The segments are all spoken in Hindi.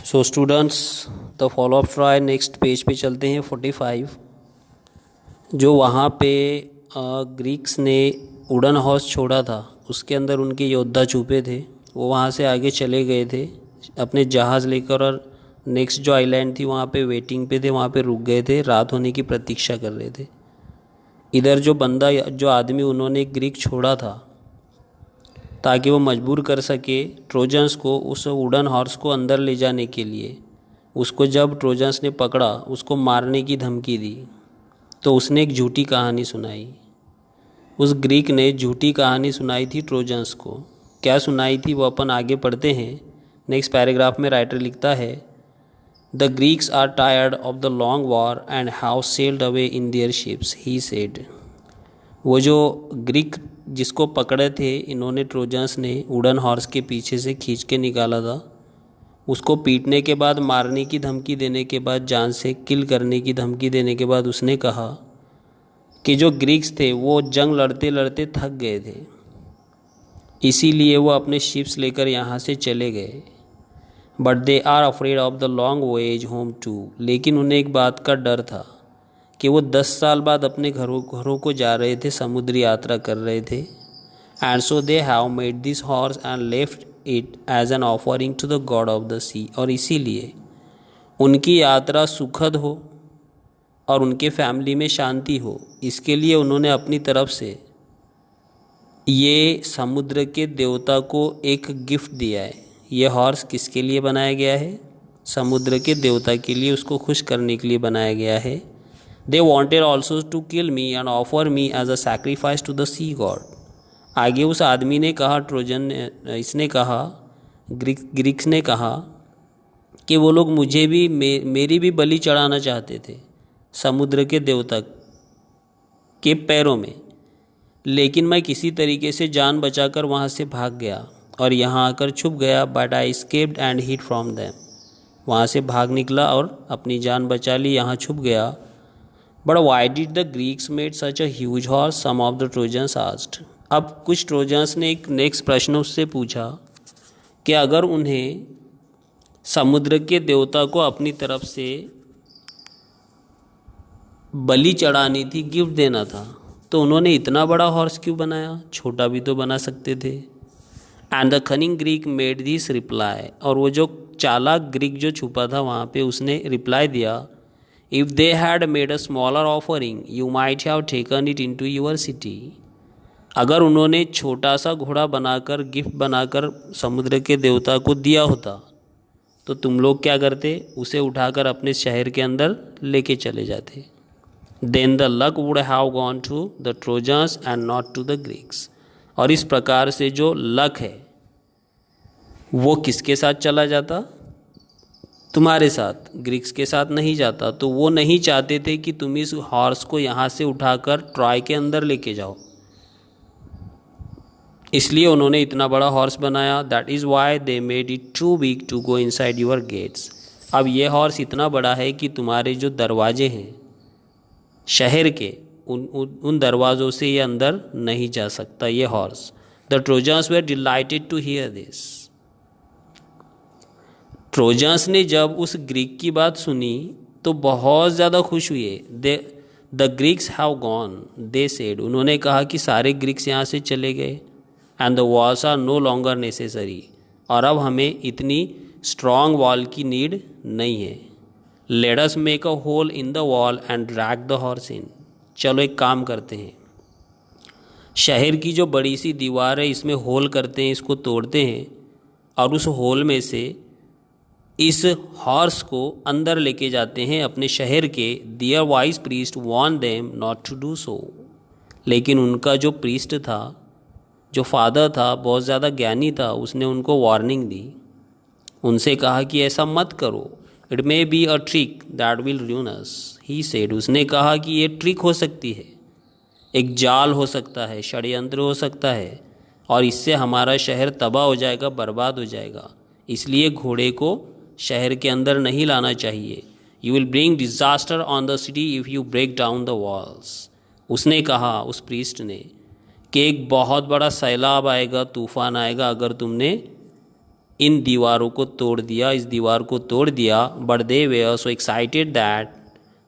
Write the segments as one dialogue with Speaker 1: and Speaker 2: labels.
Speaker 1: So students, the follow up try next page पे चलते हैं 45। जो वहाँ पे ग्रीक्स ने वुडन हॉर्स छोड़ा था, उसके अंदर उनके योद्धा छुपे थे। वो वहाँ से आगे चले गए थे अपने जहाज़ लेकर, और नेक्स्ट जो आइलैंड थी वहाँ पे वेटिंग पे थे, वहाँ पे रुक गए थे, रात होने की प्रतीक्षा कर रहे थे। इधर जो आदमी उन्होंने ग्रीक छोड़ा था ताकि वो मजबूर कर सके ट्रोजन्स को उस वुडन हॉर्स को अंदर ले जाने के लिए। उसको जब ट्रोजन्स ने पकड़ा, उसको मारने की धमकी दी, तो उसने एक झूठी कहानी सुनाई। उस ग्रीक ने झूठी कहानी सुनाई थी ट्रोजन्स को। क्या सुनाई थी वो अपन आगे पढ़ते हैं। नेक्स्ट पैराग्राफ में राइटर लिखता है, the Greeks are tired of the long war and have sailed away in their ships, he said. वो जो ग्रीक जिसको पकड़े थे इन्होंने, ट्रोजन्स ने वुडन हॉर्स के पीछे से खींच के निकाला था, उसको पीटने के बाद, मारने की धमकी देने के बाद, जान से किल करने की धमकी देने के बाद उसने कहा कि जो ग्रीक्स थे वो जंग लड़ते लड़ते थक गए थे, इसीलिए वो अपने शिप्स लेकर यहाँ से चले गए। But they are afraid of the long voyage home too. लेकिन उन्हें एक बात का डर था कि वो 10 साल बाद अपने घरों को जा रहे थे, समुद्री यात्रा कर रहे थे। And so they have made this horse and left it as an offering to the god of the sea. और इसीलिए उनकी यात्रा सुखद हो और उनके फैमिली में शांति हो, इसके लिए उन्होंने अपनी तरफ से ये समुद्र के देवता को एक गिफ्ट दिया है। ये हॉर्स किसके लिए बनाया गया है? समुद्र के देवता के लिए, उसको खुश करने के लिए बनाया गया है। They wanted also to kill me and offer me as a sacrifice to the sea god। आगे उस आदमी ने कहा, इसने कहा, ग्रीक्स ने कहा कि वो लोग मुझे भी मेरी भी बलि चढ़ाना चाहते थे समुद्र के देवता के पैरों में, लेकिन मैं किसी तरीके से जान बचाकर वहाँ से भाग गया और यहाँ आकर छुप गया। But I escaped and hid from them। वहाँ से भाग निकला और अपनी जान बचा ली, यहाँ छुप गया। But why did the Greeks made such a huge horse? Some of the Trojans asked। अब कुछ ट्रोजन्स ने एक नेक्स्ट प्रश्न उससे पूछा कि अगर उन्हें समुद्र के देवता को अपनी तरफ से बलि चढ़ानी थी, गिफ्ट देना था, तो उन्होंने इतना बड़ा हॉर्स क्यों बनाया? छोटा भी तो बना सकते थे। And the cunning Greek made this reply. और वो जो चालाक ग्रीक जो छुपा था वहाँ पे, उसने रिप्लाई दिया, If they had made a smaller offering, you might have taken it into your city। अगर उन्होंने छोटा सा घोड़ा बनाकर, गिफ्ट बनाकर समुद्र के देवता को दिया होता, तो तुम लोग क्या करते? उसे उठाकर अपने शहर के अंदर लेके चले जाते। Then the luck would have gone to the Trojans and not to the Greeks। और इस प्रकार से जो लक है वो किसके साथ चला जाता? तुम्हारे साथ, ग्रीक्स के साथ नहीं जाता। तो वो नहीं चाहते थे कि तुम इस हॉर्स को यहाँ से उठाकर ट्रॉय के अंदर लेके जाओ, इसलिए उन्होंने इतना बड़ा हॉर्स बनाया। That is why they made it too big to go inside your gates. अब ये हॉर्स इतना बड़ा है कि तुम्हारे जो दरवाजे हैं शहर के, उन दरवाज़ों से ये अंदर नहीं जा सकता ये horse. The Trojans were delighted to hear this. Trojans ने जब उस ग्रीक की बात सुनी तो बहुत ज़्यादा खुश हुए। The Greeks have gone, they said. उन्होंने कहा कि सारे ग्रीक्स यहाँ से चले गए। And the walls are no longer necessary. और अब हमें इतनी स्ट्रॉन्ग वॉल की नीड नहीं है। Let us make a hole in the wall and drag the horse in. चलो एक काम करते हैं, शहर की जो बड़ी सी दीवार है इसमें होल करते हैं, इसको तोड़ते हैं और उस होल में से इस हॉर्स को अंदर लेके जाते हैं अपने शहर के। Their wise priest warned them not to do so. लेकिन उनका जो प्रीस्ट था, जो फादर था, बहुत ज़्यादा ज्ञानी था, उसने उनको वार्निंग दी। उनसे कहा कि ऐसा मत करो। It may be a trick that will ruin us, he said. उसने कहा कि ये ट्रिक हो सकती है, एक जाल हो सकता है, षड्यंत्र हो सकता है, और इससे हमारा शहर तबाह हो जाएगा, बर्बाद हो जाएगा। इसलिए घोड़े को शहर के अंदर नहीं लाना चाहिए। You will bring disaster on the city if you break down the walls. उसने कहा, उस प्रीस्ट ने, कि एक बहुत बड़ा सैलाब आएगा, तूफान आएगा अगर तुमने इन दीवारों को तोड़ दिया, इस दीवार को तोड़ दिया। But they were so excited that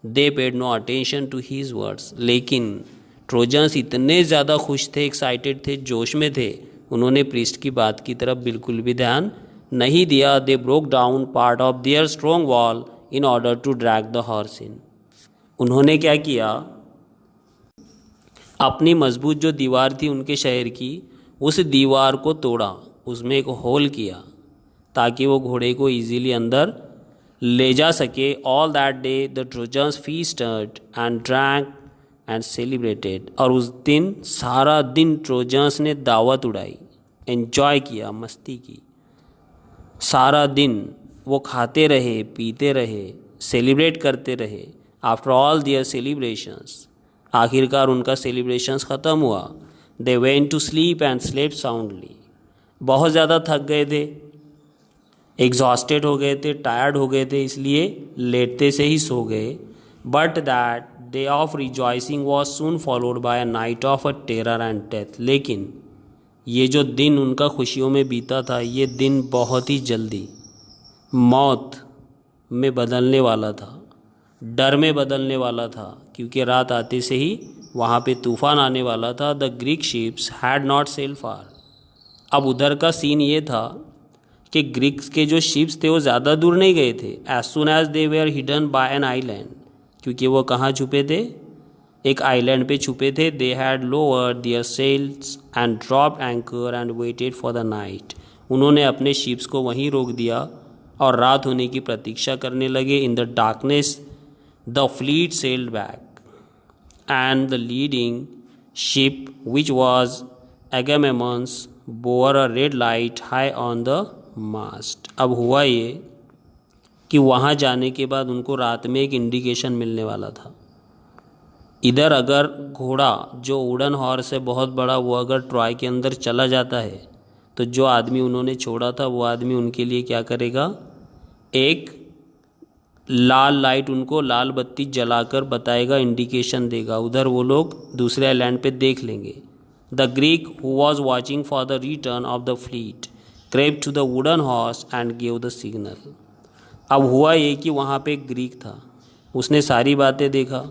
Speaker 1: they paid no attention to his words. लेकिन ट्रोजन्स इतने ज़्यादा खुश थे, एक्साइटेड थे, जोश में थे, उन्होंने प्रीस्ट की बात की तरफ बिल्कुल भी ध्यान नहीं दिया। They broke down part of their strong wall in order to drag the horse in. उन्होंने क्या किया, अपनी मजबूत जो दीवार थी उनके शहर की, उस दीवार को तोड़ा, उसमें एक होल किया ताकि वो घोड़े को इजीली अंदर ले जा सके। All that day the Trojans feasted and drank and celebrated. और उस दिन सारा दिन ट्रोजन्स ने दावत उड़ाई, एंजॉय किया, मस्ती की। सारा दिन वो खाते रहे, पीते रहे, सेलिब्रेट करते रहे। आफ्टर ऑल दियर सेलिब्रेशंस, आखिरकार उनका सेलिब्रेशंस ख़त्म हुआ। They went to sleep and slept soundly. बहुत ज़्यादा थक गए थे, एग्जॉस्टेड हो गए थे, टायर्ड हो गए थे, इसलिए लेटते से ही सो गए। But that day of rejoicing was soon followed by a night of a terror and death. लेकिन ये जो दिन उनका खुशियों में बीता था, ये दिन बहुत ही जल्दी मौत में बदलने वाला था, डर में बदलने वाला था, क्योंकि रात आते से ही वहाँ पे तूफान आने वाला था। The Greek ships had not sail far. अब उधर का सीन ये था कि ग्रीक्स के जो शिप्स थे वो ज़्यादा दूर नहीं गए थे। As soon as they were hidden by an island, क्योंकि वो कहाँ छुपे थे, एक आइलैंड पे छुपे थे। They had lowered their sails and dropped anchor and waited for the night. उन्होंने अपने शिप्स को वहीं रोक दिया और रात होने की प्रतीक्षा करने लगे। In the darkness the fleet sailed back and the leading ship, which was Agamemnon's, bore a red light high on the mast। अब हुआ ये कि वहाँ जाने के बाद उनको रात में एक इंडिकेशन मिलने वाला था। इधर अगर घोड़ा जो वुडन हॉर्स है बहुत बड़ा, वो अगर ट्रॉय के अंदर चला जाता है तो जो आदमी उन्होंने छोड़ा था वो आदमी उनके लिए क्या करेगा, एक लाल लाइट, उनको लाल बत्ती जलाकर बताएगा, इंडिकेशन देगा। उधर वो लोग दूसरे आइलैंड पे देख लेंगे। The Greek who was watching for the return of the fleet crept to the wooden horse and give the signal. अब हुआ ये कि वहाँ पे एक ग्रीक था, उसने सारी बातें देखा।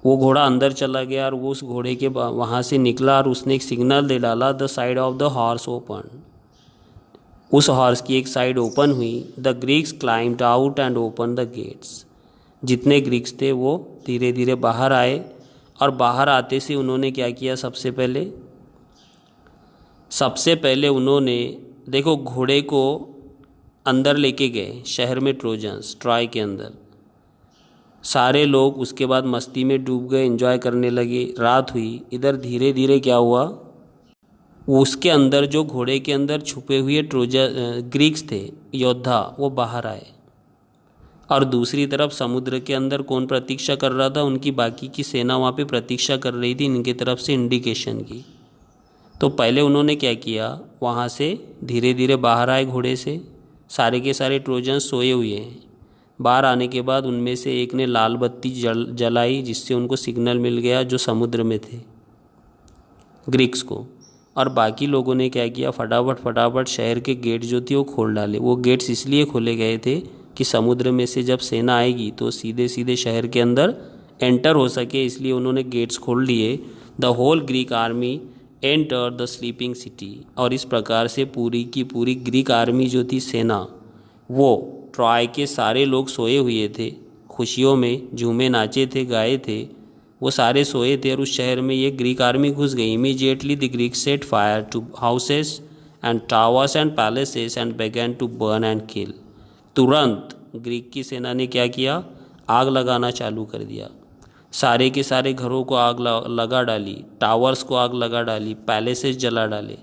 Speaker 1: वो घोड़ा अंदर चला गया और वो उस घोड़े के वहाँ से निकला और उसने एक सिग्नल दे डाला। The side of the horse open, उस हॉर्स की एक साइड ओपन हुई। The Greeks climbed out and open the gates. जितने ग्रीक्स थे वो धीरे धीरे बाहर आए और बाहर आते से उन्होंने क्या किया, सबसे पहले उन्होंने देखो घोड़े को अंदर लेके गए शहर में, ट्रोजन्स ट्रॉय के अंदर। सारे लोग उसके बाद मस्ती में डूब गए, एंजॉय करने लगे। रात हुई। इधर धीरे धीरे क्या हुआ, उसके अंदर जो घोड़े के अंदर छुपे हुए ग्रीक्स थे योद्धा, वो बाहर आए। और दूसरी तरफ समुद्र के अंदर कौन प्रतीक्षा कर रहा था, उनकी बाकी की सेना वहाँ पे प्रतीक्षा कर रही थी इनकी तरफ से इंडिकेशन की। तो पहले उन्होंने क्या किया, वहाँ से धीरे धीरे बाहर आए घोड़े से। सारे के सारे ट्रोजन्स सोए हुए हैं। बाहर आने के बाद उनमें से एक ने लाल बत्ती जलाई, जिससे उनको सिग्नल मिल गया जो समुद्र में थे ग्रीक्स को। और बाकी लोगों ने क्या किया, फटाफट शहर के गेट जो थे वो खोल डाले। वो गेट्स इसलिए खोले गए थे कि समुद्र में से जब सेना आएगी तो सीधे सीधे शहर के अंदर एंटर हो सके, इसलिए उन्होंने गेट्स खोल लिए। The whole Greek army enter the sleeping city. और इस प्रकार से पूरी की पूरी ग्रीक आर्मी जो थी, सेना, वो ट्रॉय के सारे लोग सोए हुए थे, खुशियों में झूमे, नाचे थे, गाए थे, वो सारे सोए थे। और उस शहर में ये ग्रीक आर्मी घुस गई। Immediately the Greek set fire to houses and towers and palaces and बेगन टू बर्न एंड किल। तुरंत ग्रीक की सेना ने क्या किया, आग लगाना चालू कर दिया। सारे के सारे घरों को आग लगा डाली, टावर्स को आग लगा डाली, पैलेसेस जला डाले,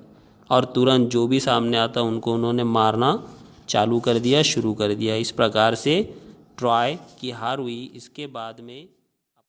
Speaker 1: और तुरंत जो भी सामने आता उनको उन्होंने मारना चालू कर दिया, शुरू कर दिया। इस प्रकार से ट्रॉय की हार हुई। इसके बाद में